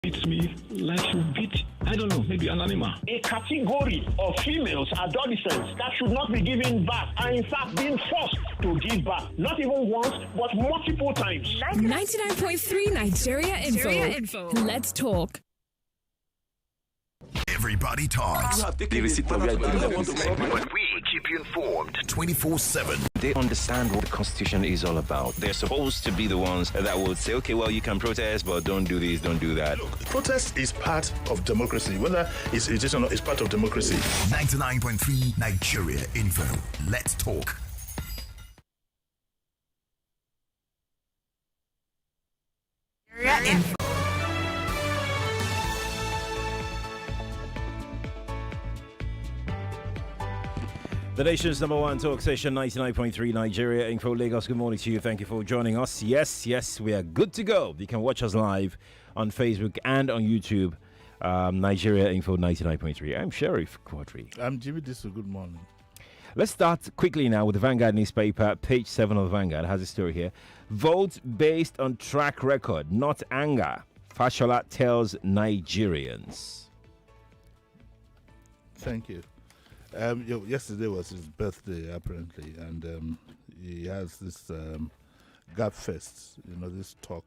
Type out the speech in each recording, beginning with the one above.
beats me like you beat, I don't know, maybe an animal. A category of females, adolescents, that should not be giving birth are in fact being forced to give birth. Not even once, but multiple times. 99.3 Nigeria Info. Let's talk. Everybody talks. But we keep you informed 24/7. They understand what the Constitution is all about. They're supposed to be the ones that would say, okay, well, you can protest, but don't do this, don't do that. Look, protest is part of democracy. Whether it's irritation or not, it's part of democracy. 99.3 Nigeria Info. Let's talk. Nigeria Info. The nation's number one talk station, 99.3 Nigeria Info Lagos. Good morning to you. Thank you for joining us. Yes, we are good to go. You can watch us live on Facebook and on YouTube. Nigeria Info 99.3. I'm Sheriff Quadry. I'm Jimi Disu. Good morning. Let's start quickly now with the Vanguard newspaper. Page 7 of the Vanguard has a story here. Vote based on track record, not anger. Fashola tells Nigerians. Thank you. Yesterday was his birthday, apparently, and he has this Gap Fest, this talk,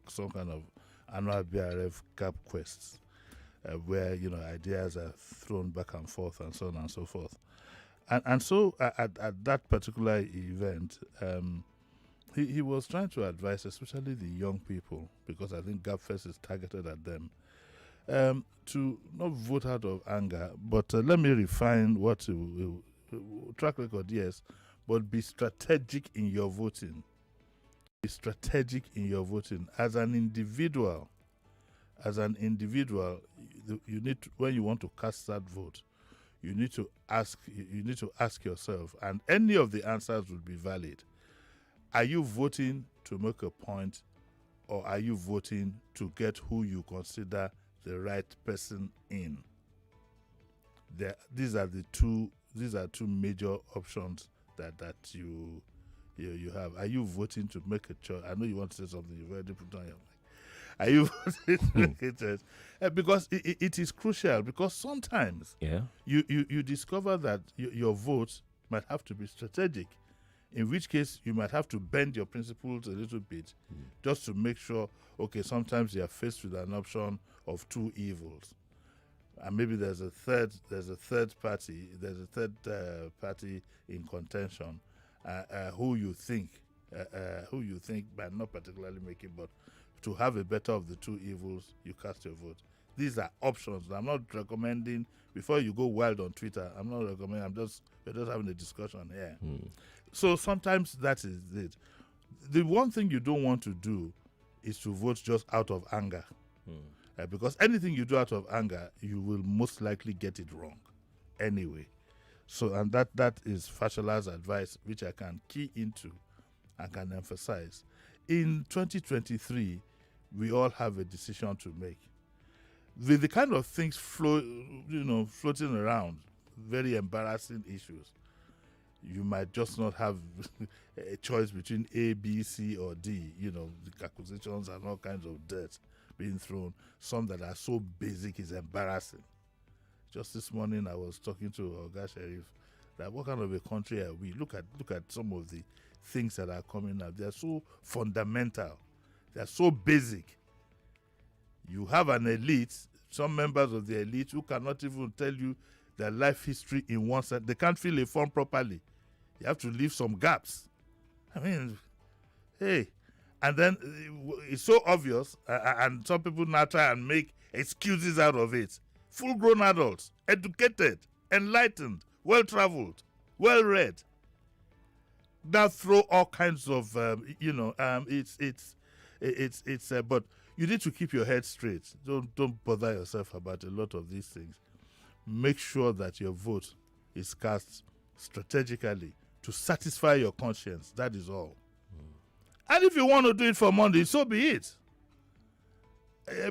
some kind of annual BRF Gap Quest, where, ideas are thrown back and forth and so on and so forth. And so at that particular event, he was trying to advise, especially the young people, because I think Gap Fest is targeted at them, to not vote out of anger, but let me refine what track record, yes, but be strategic in your voting. Be strategic in your voting. As an individual, you need to, when you want to cast that vote, you need to ask yourself, and any of the answers would be valid. Are you voting to make a point, or are you voting to get who you consider the right person in? These are two major options that you have. Are you voting to make a choice? I know you want to say something. You've already put on your mic. Are you voting to make a choice? Because it is crucial. Because sometimes you discover that your vote might have to be strategic. In which case, you might have to bend your principles a little bit just to make sure, okay, sometimes you are faced with an option of two evils. And maybe there's a third party in contention who you think might not particularly make it, but to have a better of the two evils, you cast your vote. These are options. I'm not recommending, before you go wild on Twitter, we're just having a discussion here. So sometimes that is it. The one thing you don't want to do is to vote just out of anger. Because anything you do out of anger, you will most likely get it wrong anyway. So, and that is Fashola's advice, which I can key into and can emphasize. In 2023, we all have a decision to make. With the kind of things floating around, very embarrassing issues, you might just not have a choice between A, B, C, or D. The accusations and all kinds of dirt being thrown. Some that are so basic is embarrassing. Just this morning, I was talking to Oga Sheriff that what kind of a country are we? Look at some of the things that are coming up. They are so fundamental. They are so basic. You have an elite, some members of the elite who cannot even tell you their life history in one sentence. They can't fill a form properly. You have to leave some gaps. I mean, hey. And then it's so obvious, and some people now try and make excuses out of it. Full-grown adults, educated, enlightened, well-traveled, well-read. Now throw all kinds of, but you need to keep your head straight. Don't bother yourself about a lot of these things. Make sure that your vote is cast strategically to satisfy your conscience. That is all. And if you want to do it for Monday, so be it.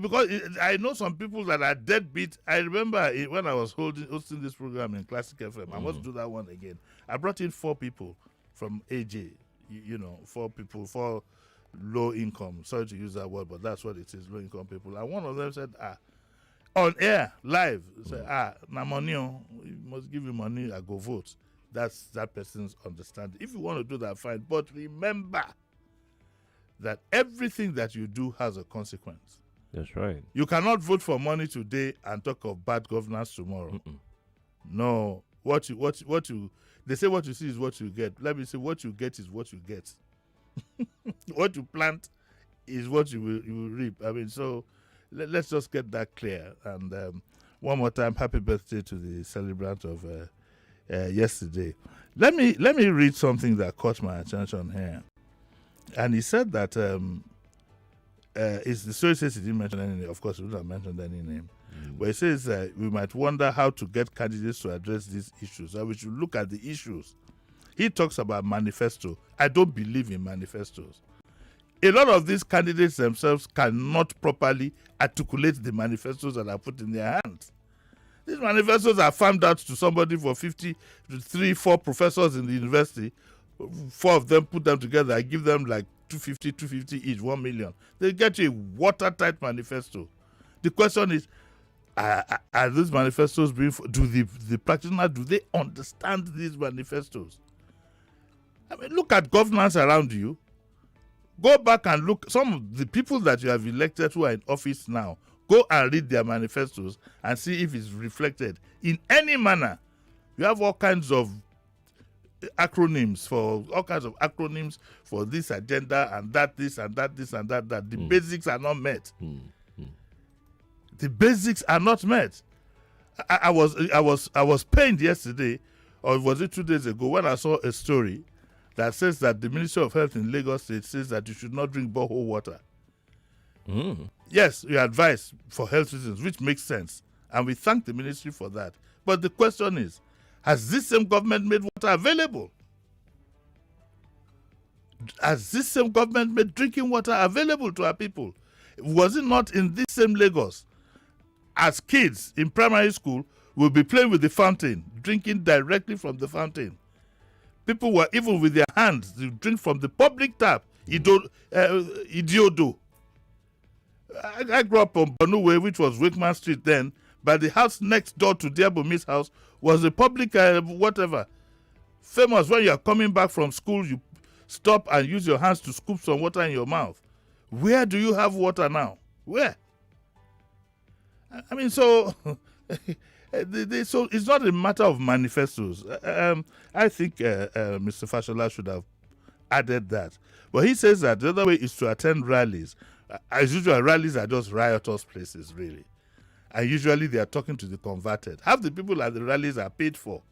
Because I know some people that are deadbeat. I remember when I was hosting this program in Classic FM. I must do that one again. I brought in 4 people from AJ. 4 people, 4 low income. Sorry to use that word, but that's what it is, low income people. And one of them said, on air, live, say, na money, you must give me money, I go vote. That's that person's understanding. If you want to do that, fine. But remember that everything that you do has a consequence. That's right. You cannot vote for money today and talk of bad governance tomorrow. No. What you they say what you see is what you get. Let me say what you get is what you get. What you plant is what you will reap. I mean, so let's just get that clear. And one more time, happy birthday to the celebrant of yesterday. Let me read something that caught my attention here. And he said that the story says he didn't mention any name. Of course, he wouldn't have mentioned any name. But he says we might wonder how to get candidates to address these issues. And we should look at the issues. He talks about manifesto. I don't believe in manifestos. A lot of these candidates themselves cannot properly articulate the manifestos that are put in their hands. These manifestos are farmed out to somebody for 50 to 3-4 professors in the university. 4 of them put them together. I give them like 250 each, 1 million. They get you a watertight manifesto. The question is, are these manifestos being? Do the practitioners, do they understand these manifestos? I mean, look at governance around you. Go back and look. Some of the people that you have elected who are in office now, go and read their manifestos and see if it's reflected in any manner. You have all kinds of acronyms for this agenda and that, this and that, this and that. The basics are not met. The basics are not met. I was pained yesterday, or was it 2 days ago, when I saw a story that says that the Ministry of Health in Lagos State says that you should not drink borehole water. Yes, you advise for health reasons, which makes sense. And we thank the ministry for that. But the question is, has this same government made water available? Has this same government made drinking water available to our people? Was it not in this same Lagos, as kids in primary school will be playing with the fountain, drinking directly from the fountain? People were even with their hands to drink from the public tap. Idiodo. I grew up on Banuwe, which was Wakeman Street then, but the house next door to Diabomi's house was a public whatever. Famous, when you are coming back from school, you stop and use your hands to scoop some water in your mouth. Where do you have water now? Where? I mean, so so it's not a matter of manifestos. I think Mr. Fashola should have added that. But he says that the other way is to attend rallies. As usual, rallies are just riotous places, really. And usually they are talking to the converted. Half the people at the rallies are paid for.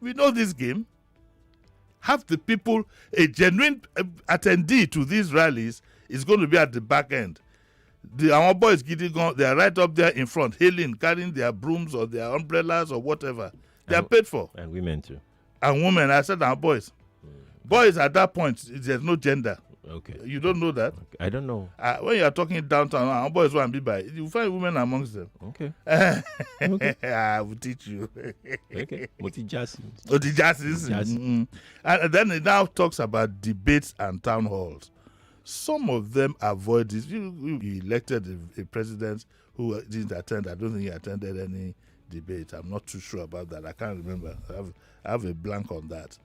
We know this game. Half the people, a genuine attendee to these rallies is going to be at the back end. Our boys, they are right up there in front, hailing, carrying their brooms or their umbrellas or whatever. They are paid for. And women too. And women, I said our boys. Boys at that point, there's no gender. Okay. You don't know that? Okay. I don't know. When you are talking downtown, our boys want to be by. You find women amongst them. Okay. Okay. I will teach you. Okay. Motijasi. And then it now talks about debates and town halls. Some of them avoid this. You elected a president who didn't attend. I don't think he attended any debate. I'm not too sure about that. I can't remember. I have a blank on that.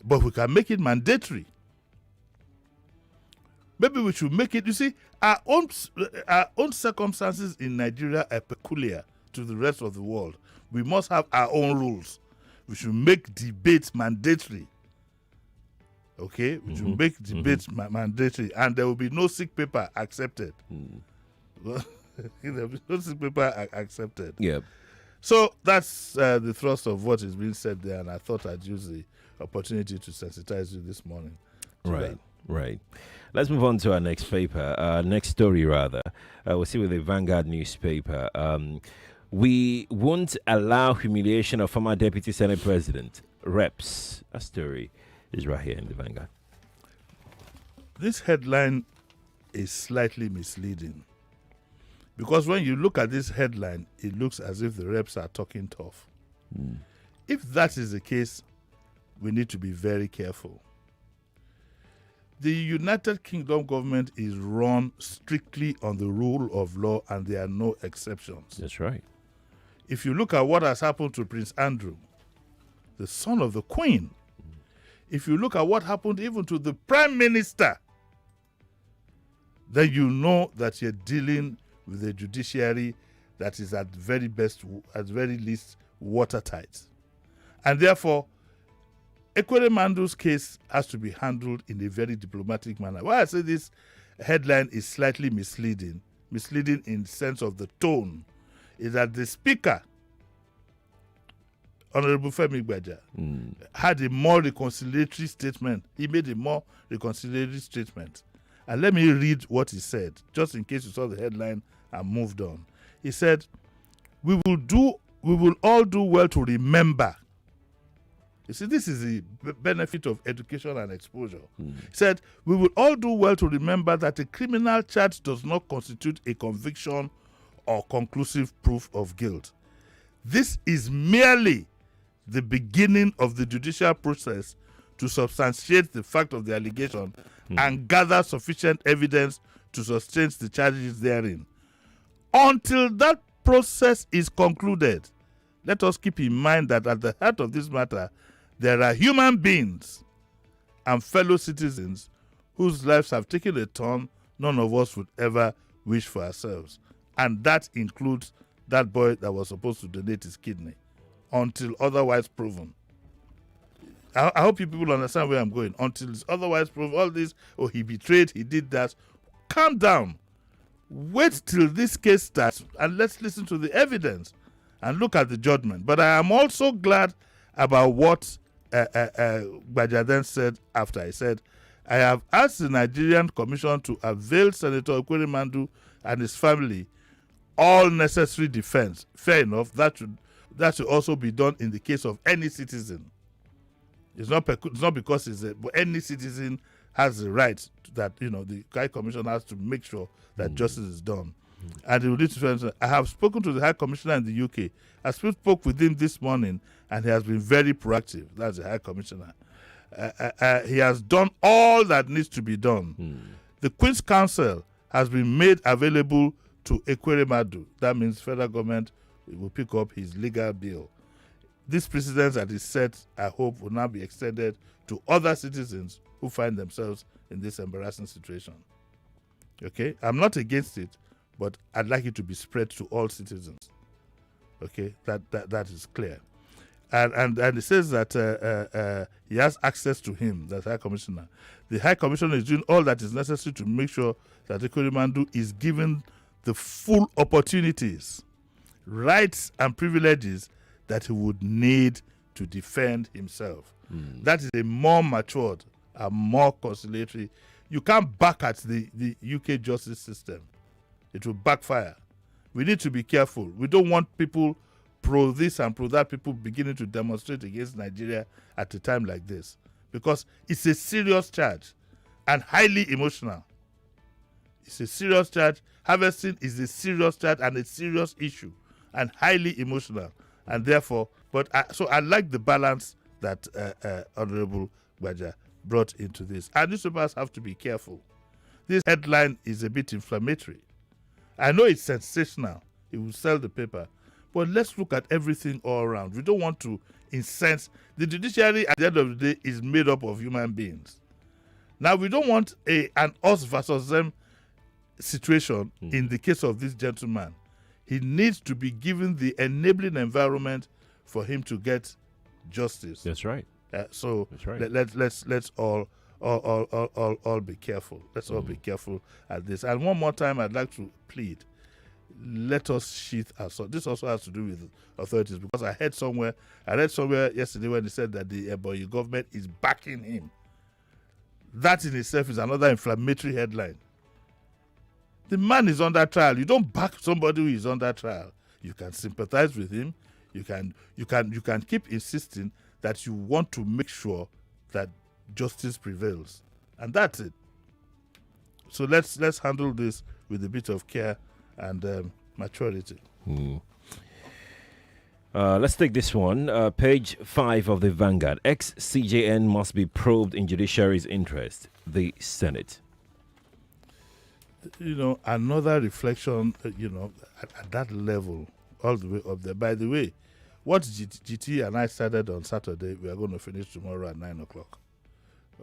But we can make it mandatory. Maybe we should make it. You see, our own circumstances in Nigeria are peculiar to the rest of the world. We must have our own rules. We should make debates mandatory. Okay? We should make debates mandatory. And there will be no sick paper accepted. There will be no sick paper accepted. Yeah. So that's the thrust of what is being said there. And I thought I'd use the opportunity to sensitize you this morning. Right. Right. Let's move on to our next paper, next story rather. We'll see with the Vanguard newspaper. We won't allow humiliation of former Deputy Senate President. Reps. A story is right here in the Vanguard. This headline is slightly misleading. Because when you look at this headline, it looks as if the reps are talking tough. If that is the case, we need to be very careful. The United Kingdom government is run strictly on the rule of law, and there are no exceptions. That's right. If you look at what has happened to Prince Andrew, the son of the Queen, if you look at what happened even to the Prime Minister, then you know that you're dealing with a judiciary that is at very best, at very least, watertight. And therefore, Ekweremandu's case has to be handled in a very diplomatic manner. Why I say this headline is slightly misleading in the sense of the tone, is that the speaker, Honorable Femi Gbaja, had a more reconciliatory statement. He made a more reconciliatory statement. And let me read what he said, just in case you saw the headline and moved on. He said, we will all do well to remember. You see, this is the benefit of education and exposure. He said, we will all do well to remember that a criminal charge does not constitute a conviction or conclusive proof of guilt. This is merely the beginning of the judicial process to substantiate the fact of the allegation and gather sufficient evidence to sustain the charges therein. Until that process is concluded, let us keep in mind that at the heart of this matter, there are human beings and fellow citizens whose lives have taken a turn none of us would ever wish for ourselves. And that includes that boy that was supposed to donate his kidney, until otherwise proven. I hope you people understand where I'm going. Until it's otherwise proven, all this, oh, he betrayed, he did that. Calm down. Wait till this case starts and let's listen to the evidence and look at the judgment. But I am also glad about what Gbaja then said after. He said, I have asked the Nigerian Commission to avail Senator Ekweremandu and his family all necessary defense. Fair enough, that should also be done in the case of any citizen. It's not because but any citizen has the right that, the High Commission has to make sure that justice is done. And I have spoken to the High Commissioner in the UK. I spoke with him this morning, and he has been very proactive. That's the High Commissioner. He has done all that needs to be done. The Queen's Counsel has been made available to Ekweremandu. That means federal government will pick up his legal bill. This precedent that is set, I hope, will now be extended to other citizens who find themselves in this embarrassing situation. Okay? I'm not against it, but I'd like it to be spread to all citizens. Okay? That is clear. And it says that he has access to him, the High Commissioner. The High Commissioner is doing all that is necessary to make sure that Ekweremandu is given the full opportunities, rights, and privileges that he would need to defend himself. That is a more matured and more conciliatory. You can't back at the UK justice system. It will backfire. We need to be careful. We don't want people pro this and pro that, people beginning to demonstrate against Nigeria at a time like this, because it's a serious charge and highly emotional. It's a serious charge. Harvesting is a serious charge and a serious issue and highly emotional. And therefore, so I like the balance that Honorable Gbaja brought into this. And newspapers have to be careful. This headline is a bit inflammatory. I know it's sensational. It will sell the paper. But let's look at everything all around. We don't want to incense. The judiciary at the end of the day is made up of human beings. Now, we don't want an us versus them situation in the case of this gentleman. He needs to be given the enabling environment for him to get justice. That's right. So that's right. Let's all be careful. Let's all be careful at this. And one more time, I'd like to plead: let us sheath our sword. This also has to do with authorities, because I read somewhere yesterday when they said that the Ebonyi government is backing him. That in itself is another inflammatory headline. The man is under trial. You don't back somebody who is under trial. You can sympathize with him. You can keep insisting that you want to make sure that justice prevails, and that's it. So let's handle this with a bit of care and maturity. Let's take this one. Page 5 of the Vanguard. Ex-CJN must be probed in judiciary's interest. the Senate. Another reflection, at that level, all the way up there. By the way, what GT and I started on Saturday, we are going to finish tomorrow at 9 o'clock.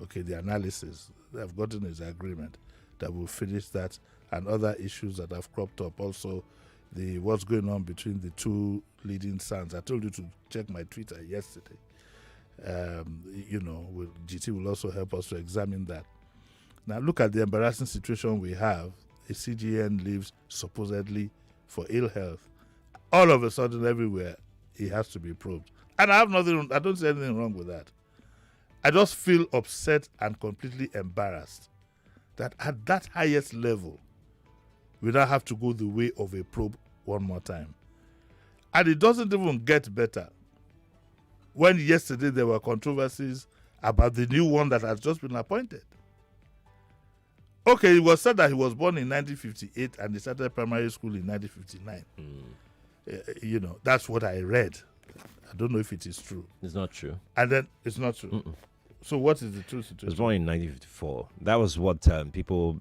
Okay, the analysis. They've gotten his agreement that we'll finish that and other issues that have cropped up. Also, what's going on between the two leading sons. I told you to check my Twitter yesterday. GT will also help us to examine that. Now, look at the embarrassing situation we have. A CGN leaves supposedly for ill health. All of a sudden, everywhere, he has to be probed. And I don't see anything wrong with that. I just feel upset and completely embarrassed that at that highest level, we now have to go the way of a probe one more time. And it doesn't even get better. When yesterday there were controversies about the new one that has just been appointed. Okay, it was said that he was born in 1958 and he started primary school in 1959. That's what I read. I don't know if it is true. It's not true. And then it's not true. So what is the true situation? He was born in 1954. That was what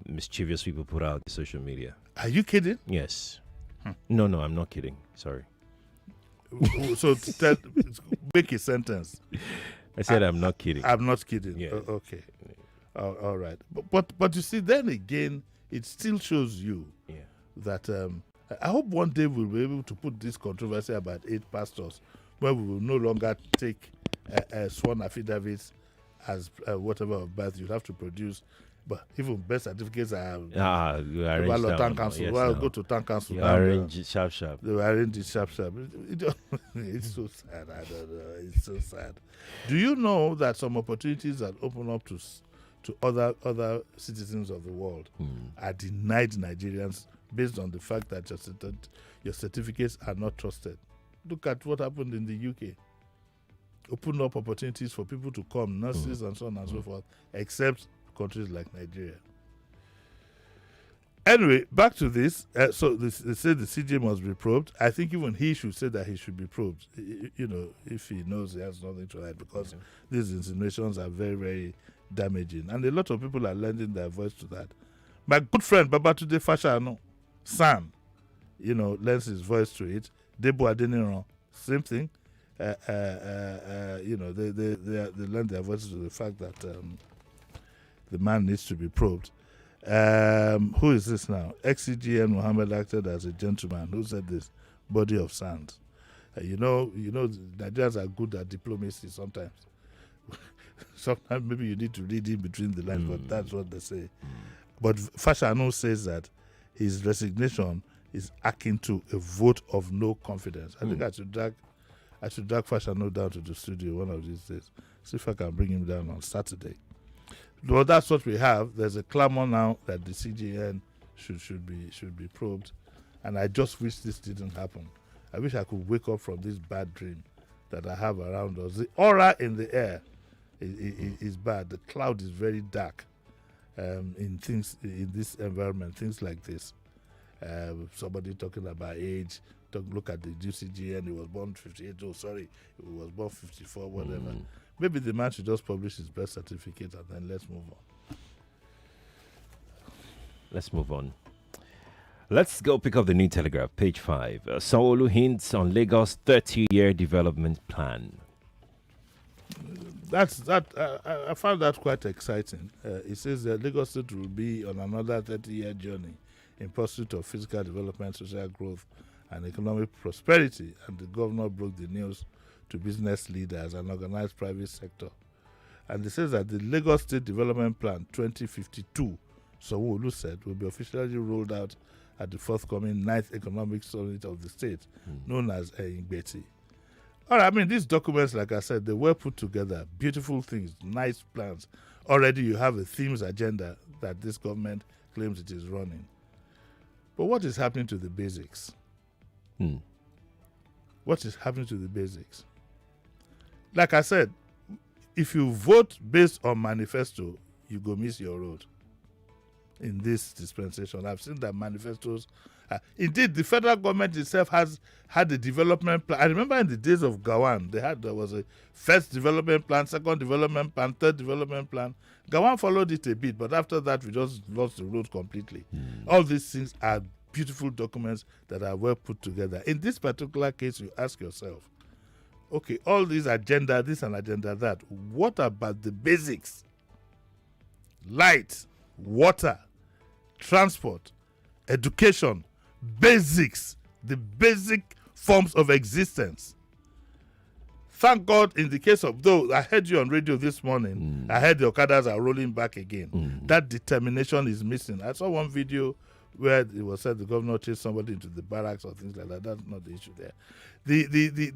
mischievous people put out on social media. Are you kidding? Yes. No, I'm not kidding. Sorry. So make a sentence. I said I'm not kidding. I'm not kidding. Yeah. Okay. All right. But you see, then again, it still shows you that I hope one day we'll be able to put this controversy about 8 pastors where we will no longer take sworn affidavits as whatever of birth you have to produce. But even birth certificates are you arrange that town council. Yes, Well, no. go to town council. You arrange it sharp. They will arrange it sharp. It's so sad. I don't know. It's so sad. Do you know that some opportunities that open up to other citizens of the world are denied Nigerians based on the fact that your certificates are not trusted? Look at what happened in the UK. Open up opportunities for people to come, nurses and so on and so forth, except countries like Nigeria. Anyway, back to this. So they say the CJ must be probed. I think even he should say that he should be probed. If he knows he has nothing to hide, because these insinuations are very, very damaging, and a lot of people are lending their voice to that. My good friend Babatunde Fashanu, Sam, lends his voice to it. Debo Adeniran, same thing. They lend their voices to the fact that the man needs to be probed. Who is this now? Ex-CGN Mohammed acted as a gentleman. Who said this? Body of sand. Nigerians are good at diplomacy sometimes. Sometimes maybe you need to read in between the lines, but that's what they say. But Fashanu says that his resignation is akin to a vote of no confidence. I think I should drag Fashanu down to the studio one of these days. See if I can bring him down on Saturday. Well, that's what we have. There's a clamor now that the CGN should be probed, and I just wish this didn't happen. I wish I could wake up from this bad dream that I have around us. The aura in the air is bad. The cloud is very dark in this environment. Things like this. Somebody talking about age. Look at the CGN. He was born 58. Oh, sorry, he was born 54. Whatever. Maybe the man should just publish his birth certificate and then let's move on. Let's go pick up the New Telegraph, page 5. Sanwo-Olu hints on Lagos 30-year development plan. I found that quite exciting. It says that Lagos State will be on another 30-year journey in pursuit of physical development, social growth, and economic prosperity. And the governor broke the news to business leaders and organized private sector. And it says that the Lagos State Development Plan 2052, Sanwo-Olu said, will be officially rolled out at the forthcoming 9th Economic Summit of the state, known as Ingbeti. All right, these documents, like I said, they were put together. Beautiful things, nice plans. Already you have a themes agenda that this government claims it is running. But what is happening to the basics? What is happening to the basics? Like I said, if you vote based on manifesto, you go miss your road in this dispensation. I've seen that manifestos Indeed, the federal government itself has had a development plan. I remember in the days of Gawan, there was a first development plan, second development plan, third development plan. Gawan followed it a bit, but after that, we just lost the road completely. All these things are beautiful documents that are well put together. In this particular case, you ask yourself, okay, all these agenda, this and agenda that, what about the basics? Light, water, transport, education, basics, the basic forms of existence. Thank God, in the case of, though I heard you on radio this morning, I heard the Okadas are rolling back again. That determination is missing. I saw one video where it was said the governor chased somebody into the barracks or things like that. That's not the issue there.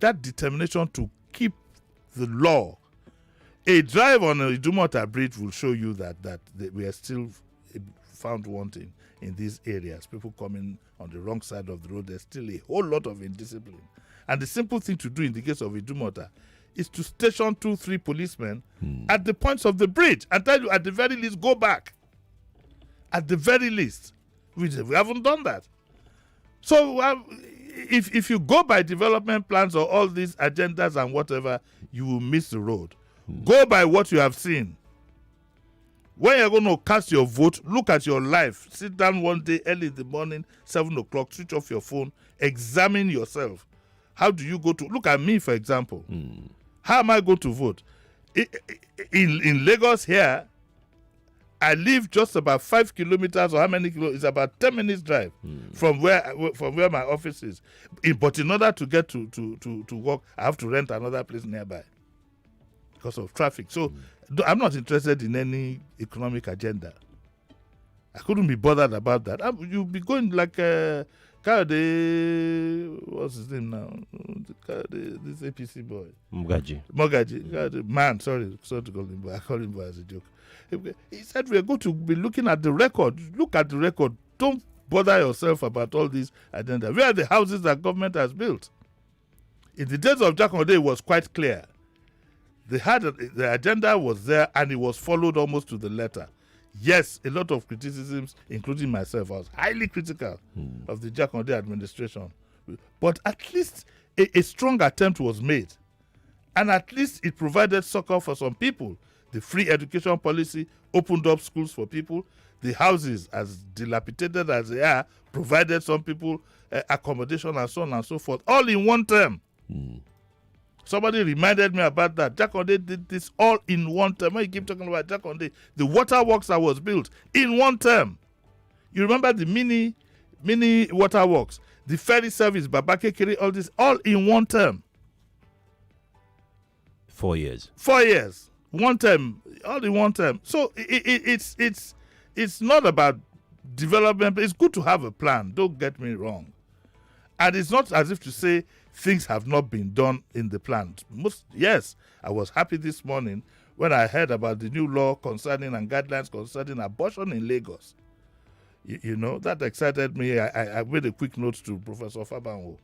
That determination to keep the law. A drive on a Idumota bridge will show you that we are still found wanting in these areas. People coming on the wrong side of the road. There's still a whole lot of indiscipline. And the simple thing to do in the case of Idumota is to station 2-3 policemen at the points of the bridge and tell you, at the very least, go back. At the very least. We haven't done that. So if you go by development plans or all these agendas and whatever, you will miss the road. Go by what you have seen. When you're going to cast your vote, look at your life. Sit down one day early in the morning, 7 o'clock, switch off your phone, examine yourself. How do you go to... Look at me, for example. How am I going to vote? In Lagos here, I live just about 5 kilometers, or how many kilometers? It's about 10 minutes drive from where my office is. But in order to get to work, I have to rent another place nearby because of traffic. So I'm not interested in any economic agenda. I couldn't be bothered about that. You'll be going like what's his name now? This APC boy. Mogaji. Man, sorry to call him boy. I call him boy as a joke. He said we are going to be looking at the record. Look at the record. Don't bother yourself about all these agenda. Where are the houses that government has built? In the days of Jack Onde, it was quite clear. The agenda was there and it was followed almost to the letter. Yes, a lot of criticisms, including myself. I was highly critical of the Jack Onde administration. But at least a strong attempt was made. And at least it provided succor for some people. The free education policy opened up schools for people. The houses, as dilapidated as they are, provided some people accommodation and so on and so forth, all in one term. Somebody reminded me about that. Jack Onde did this all in one term. When you keep talking about Jack Onde, the water works that was built in one term. You remember the mini water works, the ferry service, Babakekere, all this, all in one term. 4 years. 4 years. One term, all in one term. So it's not about development. It's good to have a plan. Don't get me wrong. And it's not as if to say things have not been done in the plan. Yes, I was happy this morning when I heard about the new law concerning and guidelines concerning abortion in Lagos. You know, that excited me. I made a quick note to Professor Fabanwo.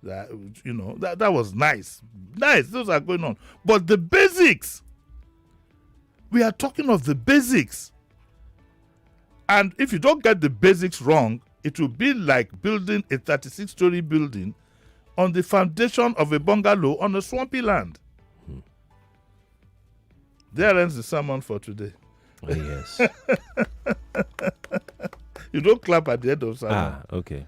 That was nice. Nice, those are going on. But the basics, we are talking of the basics. And if you don't get the basics wrong, it will be like building a 36-story building on the foundation of a bungalow on a swampy land. There ends the sermon for today. Oh, yes. You don't clap at the end of sermon. Okay.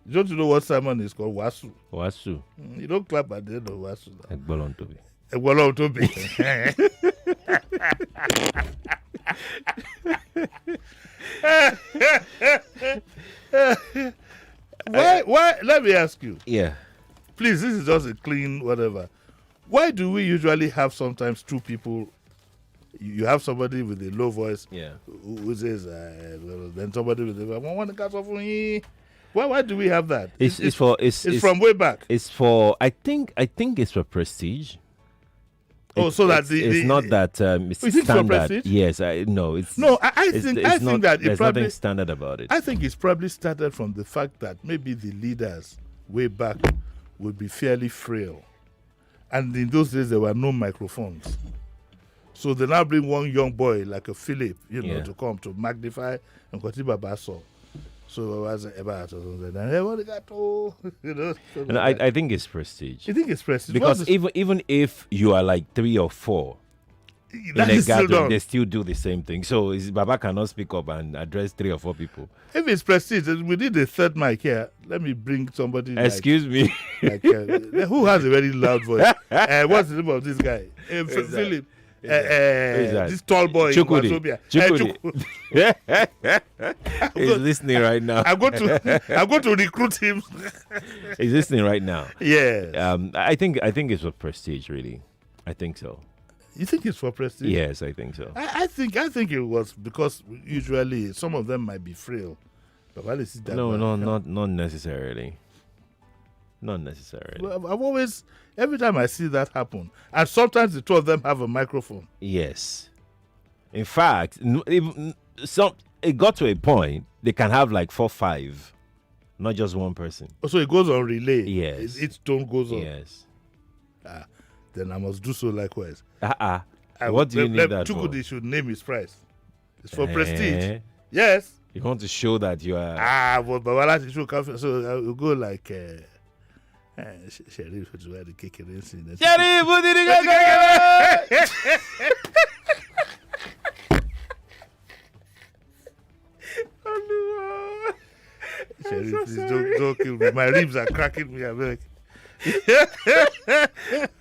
Don't you know what sermon is called? Wasu. You don't clap at the end of Wasu. Egbolontobi. Why? Let me ask you. Yeah. Please, this is just a clean whatever. Why do we usually have sometimes two people? You have somebody with a low voice, who says, then somebody with a why do we have that? It's from way back. It's for I think it's for prestige. So that it's not that it's standard. Yes, no, it's no. I think that there's nothing standard about it. I think it's probably started from the fact that maybe the leaders way back would be fairly frail, and in those days there were no microphones. So they now bring one young boy like a Philip, to come to magnify and Kwati Babaso. So I was about or something. And hey, what they got to, you know? And I think it's prestige. You think it's prestige? Because even if you are like 3 or 4 in a gathering, they still do the same thing. So Baba cannot speak up and address 3 or 4 people. If it's prestige, we need a third mic here. Let me bring somebody. Excuse me. Who has a very loud voice? What's the name of this guy? Philip. This tall boy in Wazobia. He's listening right now. I'm going to recruit him. He's listening right now. Yeah. I think it's for prestige, really. I think so. You think it's for prestige? Yes, I think so. I think it was because usually some of them might be frail. But while it's that not necessarily. Not necessarily. Well, I've always, every time I see that happen, and sometimes the 2 of them have a microphone. Yes. In fact, it got to a point they can have like 4, 5, not just one person. So it goes on relay. Yes. Its tone goes on. Yes. Then I must do so likewise. What do you need that for? Chukudi should name his price. It's for prestige. Yes. You want to show that you are. But Babala should come. So I will go like. Sheriff is where the cake is. Sheriff, what did you go? Sheriff, please don't kill me. My ribs are cracking me. I'm like.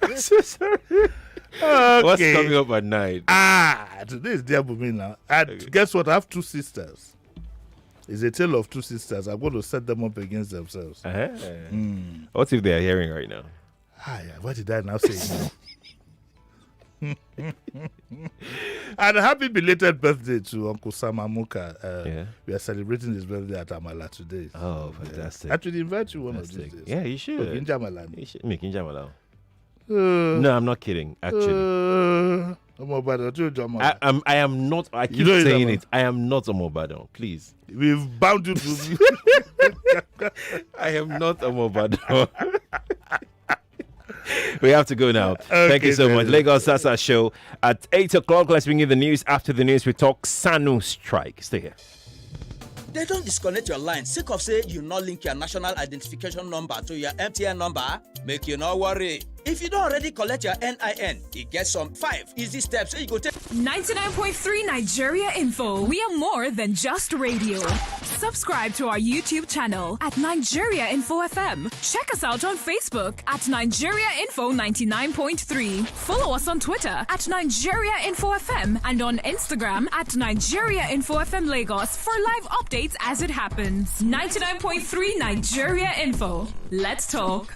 I'm so sorry. Okay. What's coming up at night? Today is Diabumi now. And guess what? I have 2 sisters. It's a tale of 2 sisters. I'm going to set them up against themselves. What if they are hearing right now? What did I now say? And a happy belated birthday to Uncle Sam Amuka. We are celebrating his birthday at Amala today. Oh, fantastic. I should invite you one of these days. Yeah, you should. In Jamala. No, I'm not kidding, actually. I am not. I keep saying it. I am not a Mobadon. Please. We've bound you to. I am not a Mobadon. We have to go now. Thank you so much. Lagos Sasa show at 8 o'clock. Let's bring you the news. After the news, we talk SANU strike. Stay here. They don't disconnect your line. Sake of say you not link your national identification number to your MTN number. Make you not worry. If you don't already collect your NIN, you get some 5 easy steps. So you go take 99.3 Nigeria Info. We are more than just radio. Subscribe to our YouTube channel at Nigeria Info FM. Check us out on Facebook at Nigeria Info 99.3. Follow us on Twitter at Nigeria Info FM and on Instagram at Nigeria Info FM Lagos for live updates as it happens. 99.3 Nigeria Info. Let's talk.